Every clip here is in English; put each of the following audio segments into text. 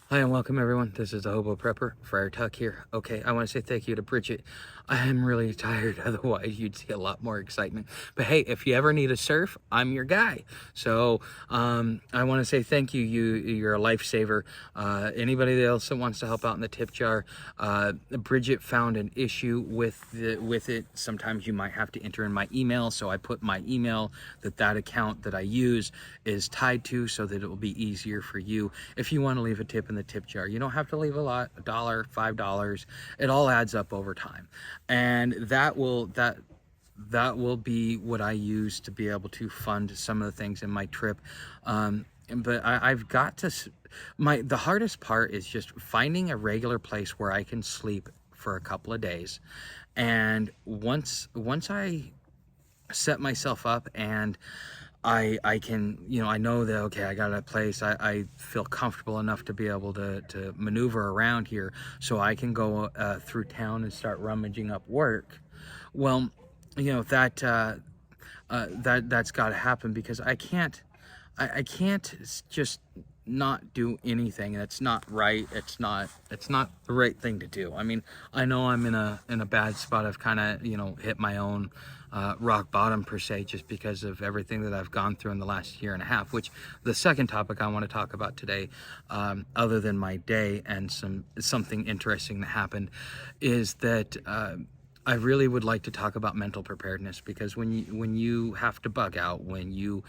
Hi and welcome everyone. This is the Hobo Prepper, Friar Tuck here. Okay, I want to say thank you to Bridget. I am really tired, otherwise you'd see a lot more excitement. But hey, if you ever need a surf, I'm your guy. So I want to say thank you. You're a lifesaver. Anybody else that wants to help out in the tip jar, Bridget found an issue with it. Sometimes you might have to enter in my email, so I put my email that account that I use is tied to, so that it will be easier for you if you want to leave a tip in the tip jar. You don't have to leave a lot, $1, $5. It all adds up over time, and that will be what I use to be able to fund some of the things in my trip. But I've got to, the hardest part is just finding a regular place where I can sleep for a couple of days. And once I set myself up and I can, I know that, okay, I got a place, I feel comfortable enough to be able to maneuver around here, so I can go through town and start rummaging up work. Well, that's got to happen, because I can't just not do anything. That's not right. It's not the right thing to do. I mean, I know I'm in a bad spot. I've kind of, hit my own rock bottom per se, just because of everything that I've gone through in the last year and a half, which the second topic I want to talk about today, other than my day and something interesting that happened, is that I really would like to talk about mental preparedness, because when you have to bug out, when you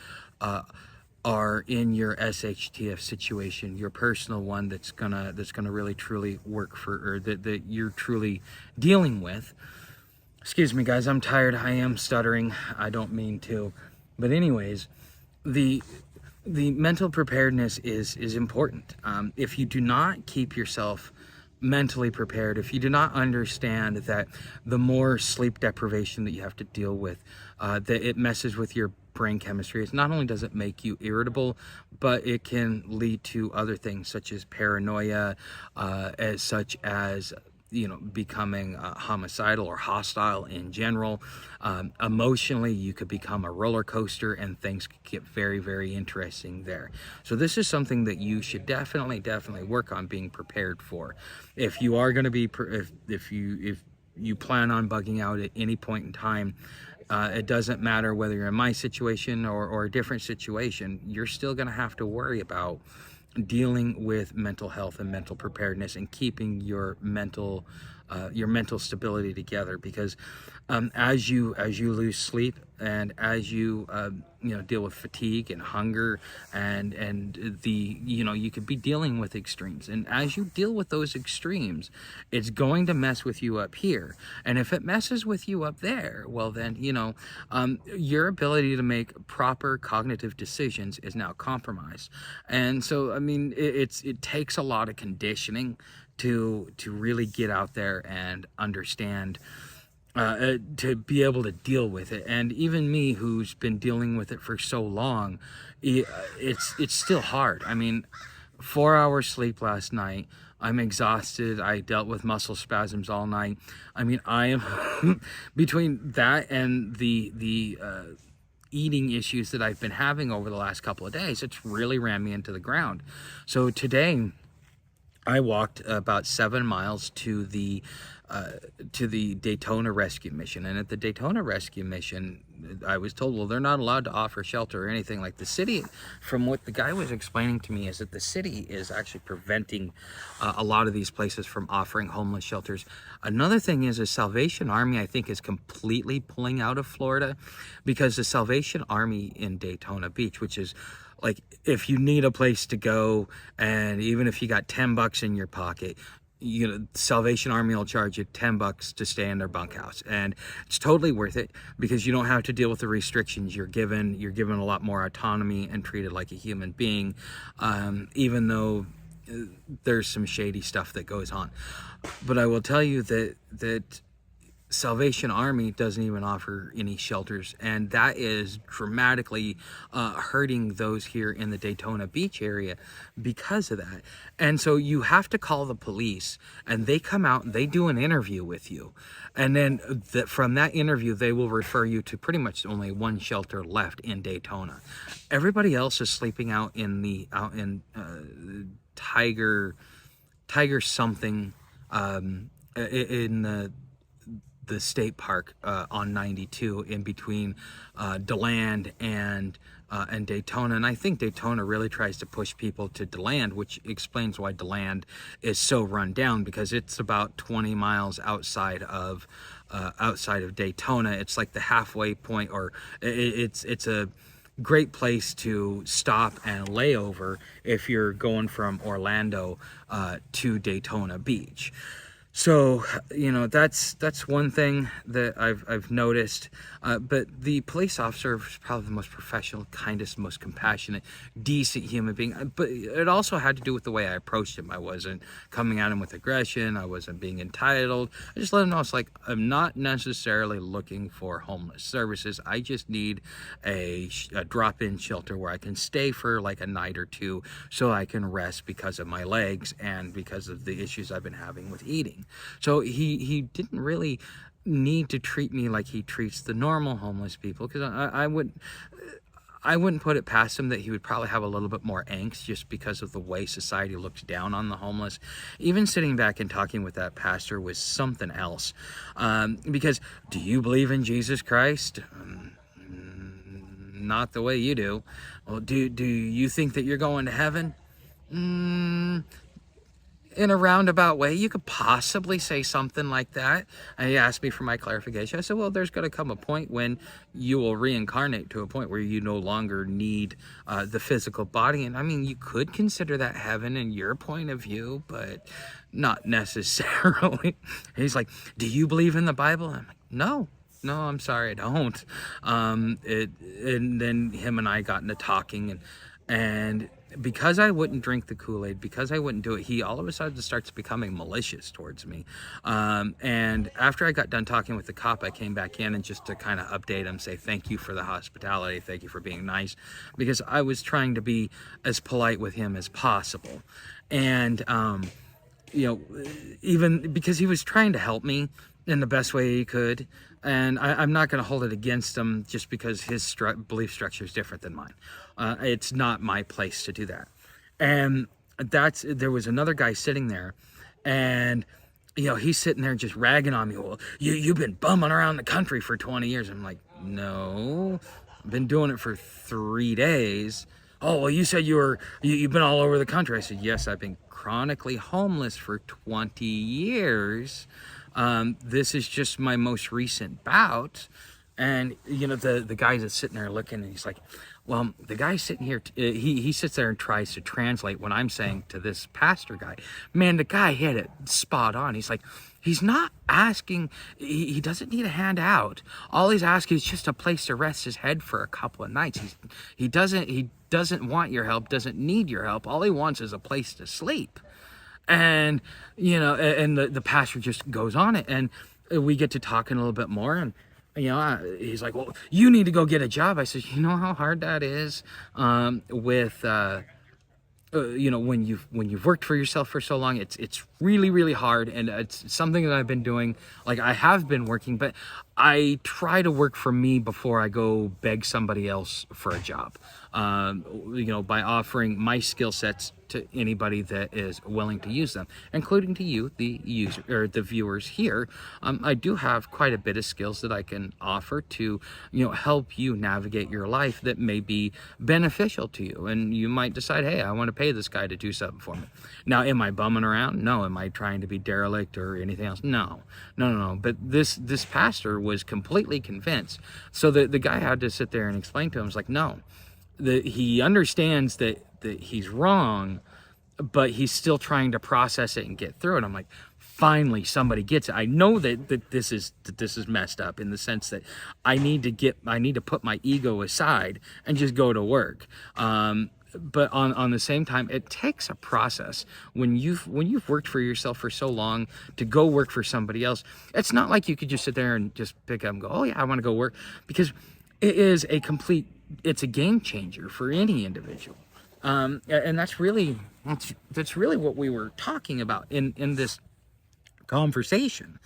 are in your SHTF situation, your personal one that's gonna really truly work for, or that you're truly dealing with. Excuse me guys, I'm tired. I am stuttering. I don't mean to. But anyways, the mental preparedness is important. If you do not keep yourself mentally prepared, if you do not understand that the more sleep deprivation that you have to deal with, that it messes with your brain chemistry. It's not only does it make you irritable, but it can lead to other things such as paranoia, such as becoming homicidal or hostile in general. Emotionally, you could become a roller coaster, and things could get very, very interesting there. So this is something that you should definitely work on being prepared for. If you are going to be, if you plan on bugging out at any point in time, it doesn't matter whether you're in my situation or a different situation, you're still going to have to worry about dealing with mental health and mental preparedness, and keeping your mental stability together. Because as you lose sleep, and as you deal with fatigue and hunger, and you could be dealing with extremes, and as you deal with those extremes, it's going to mess with you up here. And if it messes with you up there, well then your ability to make proper cognitive decisions is now compromised. And so I mean, it takes a lot of conditioning to really get out there and understand, to be able to deal with it. And even me, who's been dealing with it for so long, it's still hard. I mean, 4 hours sleep last night. I'm exhausted. I dealt with muscle spasms all night. I mean, I am between that and the eating issues that I've been having over the last couple of days, it's really ran me into the ground. So today I walked about 7 miles to the Daytona Rescue Mission. And at the Daytona Rescue Mission, I was told, well, they're not allowed to offer shelter or anything. Like, the city, from what the guy was explaining to me, is that the city is actually preventing a lot of these places from offering homeless shelters. Another thing is, the Salvation Army, I think, is completely pulling out of Florida, because the Salvation Army in Daytona Beach, which is like, if you need a place to go, and even if you got $10 in your pocket, Salvation Army will charge you $10 to stay in their bunkhouse, and it's totally worth it, because you don't have to deal with the restrictions. You're given a lot more autonomy and treated like a human being, even though there's some shady stuff that goes on. But I will tell you that Salvation Army doesn't even offer any shelters, and that is dramatically hurting those here in the Daytona Beach area because of that. And so you have to call the police, and they come out and they do an interview with you, and then from that interview they will refer you to pretty much only one shelter left in Daytona. Everybody else is sleeping out in Tiger tiger something in the state park on 92 in between DeLand and Daytona. And I think Daytona really tries to push people to DeLand, which explains why DeLand is so run down, because it's about 20 miles outside of Daytona. It's like the halfway point, or it's a great place to stop and lay over if you're going from Orlando to Daytona Beach. So, you know, that's one thing that I've noticed. But the police officer was probably the most professional, kindest, most compassionate, decent human being. But it also had to do with the way I approached him. I wasn't coming at him with aggression. I wasn't being entitled. I just let him know, it's like, I'm not necessarily looking for homeless services. I just need a drop-in shelter where I can stay for like a night or two so I can rest because of my legs and because of the issues I've been having with eating. So he didn't really need to treat me like he treats the normal homeless people, because I wouldn't put it past him that he would probably have a little bit more angst just because of the way society looks down on the homeless. Even sitting back and talking with that pastor was something else, because do you believe in Jesus Christ? Not the way you do. Well, do you think that you're going to heaven? In a roundabout way, you could possibly say something like that. And he asked me for my clarification. I said, well, there's going to come a point when you will reincarnate to a point where you no longer need the physical body. And I mean, you could consider that heaven in your point of view, but not necessarily. And he's like, do you believe in the Bible? I'm like, no, I'm sorry, I don't. And then him and I got into talking, and because I wouldn't drink the Kool-Aid, because I wouldn't do it, he all of a sudden starts becoming malicious towards me. And after I got done talking with the cop, I came back in and just to kind of update him, say thank you for the hospitality, thank you for being nice, because I was trying to be as polite with him as possible. And you know, even because he was trying to help me in the best way he could, and I'm not going to hold it against him just because his belief structure is different than mine. It's not my place to do that. And there was another guy sitting there, and you know, he's sitting there just ragging on me. Well, you've been bumming around the country for 20 years. I'm like, no, I've been doing it for 3 days. Oh, well, you said you've been all over the country. I said, yes, I've been chronically homeless for 20 years. This is just my most recent bout. And, you know, the guy that's sitting there looking, and he's like, well, the guy sitting here, he sits there and tries to translate what I'm saying to this pastor guy. Man, the guy hit it spot on. He's like, he's not asking, he doesn't need a handout. All he's asking is just a place to rest his head for a couple of nights. He doesn't want your help, doesn't need your help. All he wants is a place to sleep. And, you know, and the pastor just goes on it, and we get to talking a little bit more, and, you know, he's like, well, you need to go get a job. I said, you know how hard that is with, you know, when you've worked for yourself for so long, it's really, really hard. And it's something that I've been doing. Like, I have been working, but I try to work for me before I go beg somebody else for a job. You know, by offering my skill sets to anybody that is willing to use them, including to you, the user or the viewers here. I do have quite a bit of skills that I can offer to, you know, help you navigate your life that may be beneficial to you. And you might decide, hey, I want to pay this guy to do something for me. Now, am I bumming around? No. Am I trying to be derelict or anything else? No. But this pastor was completely convinced. So the guy had to sit there and explain to him, it's like, no, he understands that he's wrong, but he's still trying to process it and get through it. I'm like, finally somebody gets it. I know that this is messed up in the sense that I need to put my ego aside and just go to work. But on the same time, it takes a process when you've worked for yourself for so long to go work for somebody else. It's not like you could just sit there and just pick up and go, oh yeah, I want to go work, because it's a game changer for any individual. And that's really what we were talking about in this conversation.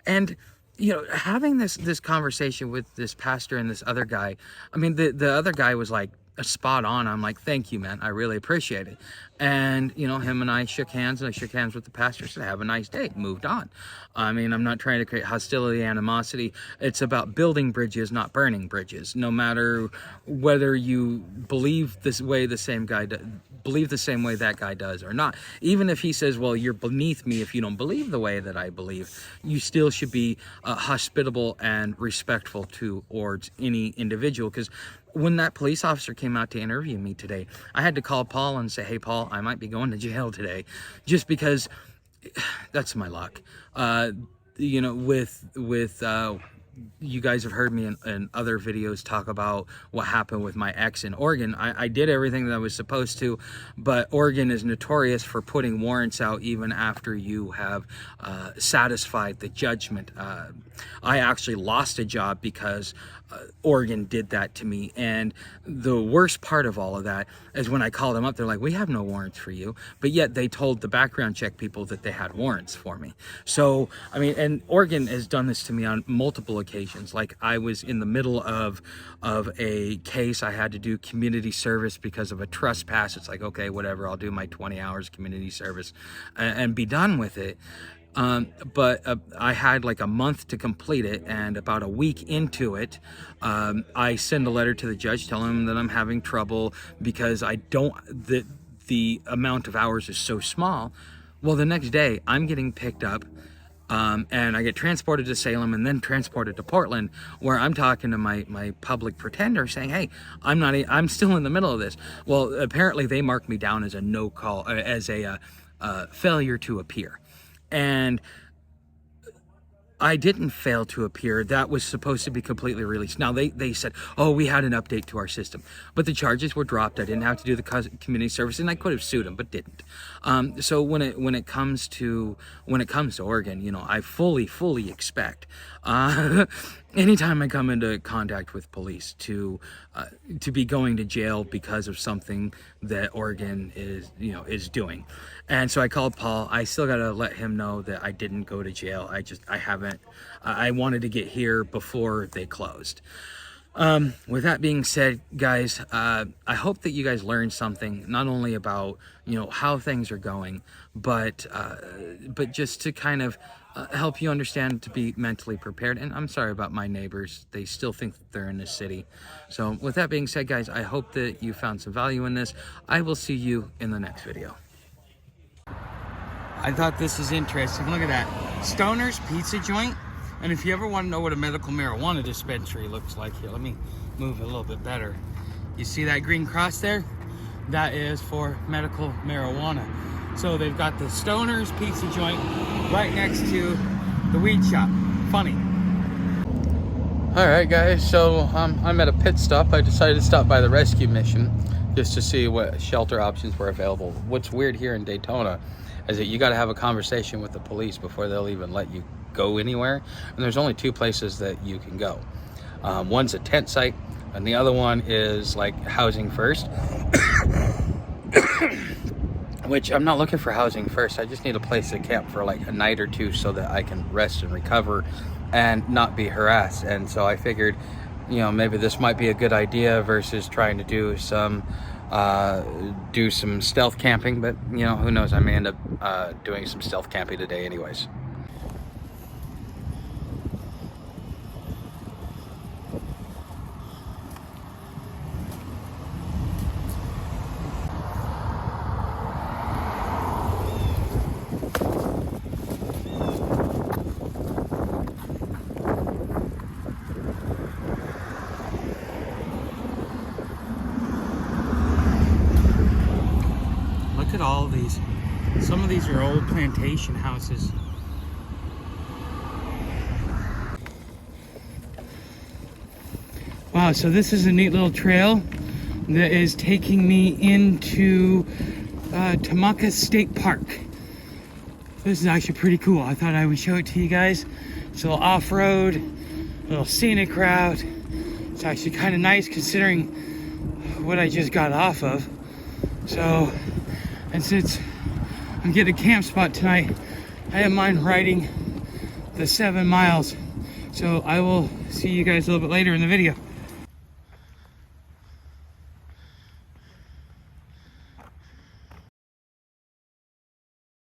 And, you know, having this conversation with this pastor and this other guy, I mean, the other guy was like, spot on. I'm like, thank you, man. I really appreciate it. And, you know, him and I shook hands, and I shook hands with the pastor, said, have a nice day, moved on. I mean, I'm not trying to create hostility, animosity. It's about building bridges, not burning bridges. No matter whether you believe this way the same guy does, believe the same way that guy does or not. Even if he says, well, you're beneath me if you don't believe the way that I believe, you still should be hospitable and respectful towards any individual. Because when that police officer came out to interview me today, I had to call Paul and say, hey, Paul, I might be going to jail today, just because that's my luck. You know, with you guys have heard me in other videos talk about what happened with my ex in Oregon. I did everything that I was supposed to, but Oregon is notorious for putting warrants out even after you have satisfied the judgment. I actually lost a job because Oregon did that to me. And the worst part of all of that is when I called them up, they're like, we have no warrants for you. But yet they told the background check people that they had warrants for me. So, I mean, and Oregon has done this to me on multiple occasions. Like, I was in the middle of a case. I had to do community service because of a trespass. It's like, okay, whatever, I'll do my 20 hours community service and be done with it. But I had like a month to complete it, and about a week into it, I send a letter to the judge telling him that I'm having trouble because the amount of hours is so small. Well, the next day I'm getting picked up, and I get transported to Salem and then transported to Portland, where I'm talking to my public pretender saying, hey, I'm still in the middle of this. Well, apparently they marked me down as a no call, as a failure to appear. And I didn't fail to appear. That was supposed to be completely released. Now, they said, oh, we had an update to our system. But the charges were dropped. I didn't have to do the community service, and I could have sued them, but didn't. So when it comes to Oregon, you know, I fully expect anytime I come into contact with police to be going to jail because of something that Oregon is doing. And so I called Paul. I still got to let him know that I didn't go to jail. I wanted to get here before they closed. With that being said, guys, I hope that you guys learned something, not only about, you know, how things are going, but just to kind of help you understand to be mentally prepared. And I'm sorry about my neighbors. They still think that they're in the city. So with that being said, guys, I hope that you found some value in this. I will see you in the next video. I thought this is interesting. Look at that. Stoner's Pizza Joint. And if you ever want to know what a medical marijuana dispensary looks like, here, let me move it a little bit better. You see that green cross there? That is for medical marijuana. So they've got the Stoner's Pizza Joint right next to the weed shop. Funny. All right, guys, so I'm at a pit stop. I decided to stop by the rescue mission just to see what shelter options were available. What's weird here in Daytona is that you got to have a conversation with the police before they'll even let you go anywhere. And there's only two places that you can go. One's a tent site, and the other one is like Housing First. Which I'm not looking for Housing First. I just need a place to camp for like a night or two so that I can rest and recover and not be harassed. And so I figured, you know, maybe this might be a good idea versus trying to do some stealth camping. But, you know, who knows? I may end up doing some stealth camping today anyways. Look at all these. Some of these are old plantation houses. Wow, so this is a neat little trail that is taking me into Tamaka State Park. This is actually pretty cool. I thought I would show it to you guys. It's a little off-road, a little scenic route. It's actually kind of nice considering what I just got off of. So, and since I'm getting a camp spot tonight, I don't mind riding the 7 miles. So I will see you guys a little bit later in the video.